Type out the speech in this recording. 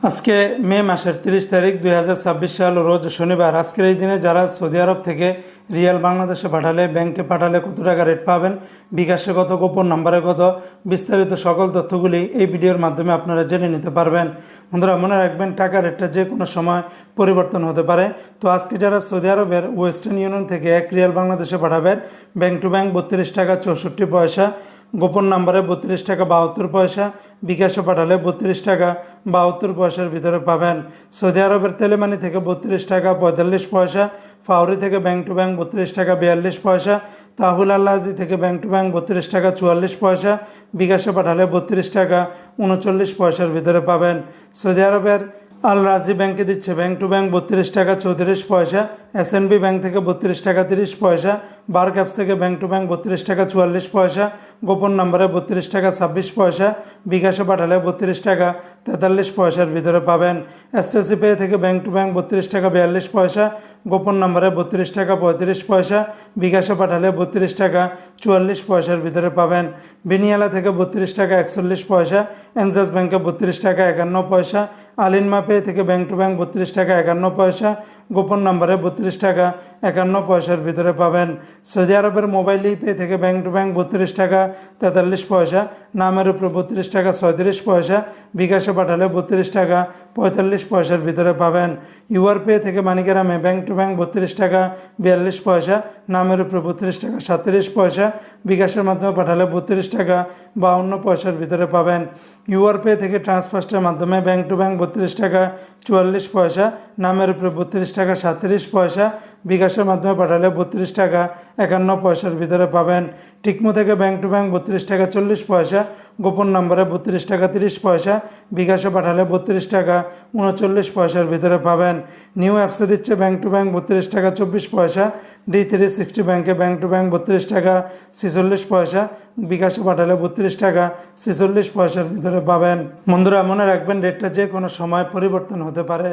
আজকে মে মাসের 30 তারিখ 2026 সাল রোজ শনিবার। আজকের এই দিনে যারা সৌদি আরব থেকে রিয়াল বাংলাদেশে পাঠালে, ব্যাংকে পাঠালে কত টাকা রেট পাবেন, বিকাশে কত, গোপন নাম্বারে কত, বিস্তারিত সকল তথ্যগুলি এই ভিডিওর মাধ্যমে আপনারা জেনে নিতে পারবেন। বন্ধুরা মনে রাখবেন, টাকা রেটটা যে কোনো সময় পরিবর্তন হতে পারে। তো আজকে যারা সৌদি আরবের ওয়েস্টার্ন ইউনিয়ন থেকে 1 রিয়াল বাংলাদেশে পাঠাবেন, ব্যাংক টু ব্যাংক 32 টাকা 64 পয়সা, গোপন নাম্বারে 32 টাকা 72 পয়সা, বিকাশে পাঠালে 32 টাকা 72 পয়সার ভিতরে পাবেন। সৌদি আরবের তেলেমানি থেকে 32 টাকা 45 পয়সা, ফাউরি থেকে ব্যাংক টু ব্যাংক 32 টাকা 42 পয়সা, তাহুল আল্লাজি থেকে ব্যাংক টু ব্যাংক 32 টাকা 44 পয়সা, বিকাশে পাঠালে 32 টাকা 39 পয়সার ভিতরে পাবেন। সৌদি আরবের আল রাজি ব্যাংকে দিচ্ছে ব্যাংক টু ব্যাংক 32 টাকা 34 পয়সা, এসএনবি ব্যাংক থেকে 32 টাকা 30 পয়সা, বার ক্যাপস থেকে ব্যাংক টু ব্যাংক 32 টাকা 44 পয়সা, গোপন নম্বরে 32 টাকা 26 পয়সা, বিকাশে পাঠালে 32 টাকা 43 পয়সার ভিতরে পাবেন। এসটিসি পে থেকে ব্যাংক টু ব্যাংক 32 টাকা 42 পয়সা, গোপন নম্বরে 32 টাকা 35 পয়সা, বিকাশে পাঠালে 32 টাকা 44 পয়সার ভিতরে পাবেন। বিনিয়ালা থেকে 32 টাকা 41 পয়সা, এনজাস ব্যাংকে 32 টাকা 51 পয়সা, আলিনমা পে থেকে ব্যাংক টু ব্যাংক 32 টাকা 51 পয়সা, গোপন নম্বরে 32 টাকা 51 পয়সার ভিতরে পাবেন। সৌদি আরবের মোবাইল পে থেকে ব্যাংক টু ব্যাংক 32 টাকা 43 পয়সা, নামের উপরে 32 টাকা 37 পয়সা, বিকাশে পাঠালে 32 টাকা 45 পয়সার ভিতরে পাবেন। ইউআর পে থেকে মানিকেরামে ব্যাংক টু ব্যাংক 32 টাকা 42 পয়সা, নামের উপরে 32 টাকা 37 পয়সা, বিকাশের মাধ্যমে পাঠালে 32 টাকা 52 পয়সার ভিতরে পাবেন। ইউআর পে থেকে ট্রান্সফার্স্টের মাধ্যমে ব্যাংক টু ব্যাংক 32 টাকা 44 পয়সা, নামের উপরে 32 টাকা 37 পয়সা, বিকাশের মাধ্যমে পাঠালে 32 টাকা 51 পয়সার ভিতরে পাবেন। টিকমো থেকে ব্যাংক টু ব্যাংক 32 টাকা 40 পয়সা, গোপন নম্বরে 32 টাকা 30 পয়সা, বিকাশে পাঠালে 32 টাকা 39 পয়সার ভিতরে পাবেন। নিউ অ্যাপসে দিচ্ছে ব্যাংক টু ব্যাংক 32 টাকা 24 পয়সা, D360 ব্যাংকে ব্যাংক টু ব্যাংক 32 টাকা 46 পয়সা, বিকাশে পাঠালে 32 টাকা 46 পয়সার ভিতরে পাবেন। বন্ধুরা মনে রাখবেন, রেটটা যে কোনো সময় পরিবর্তন হতে পারে।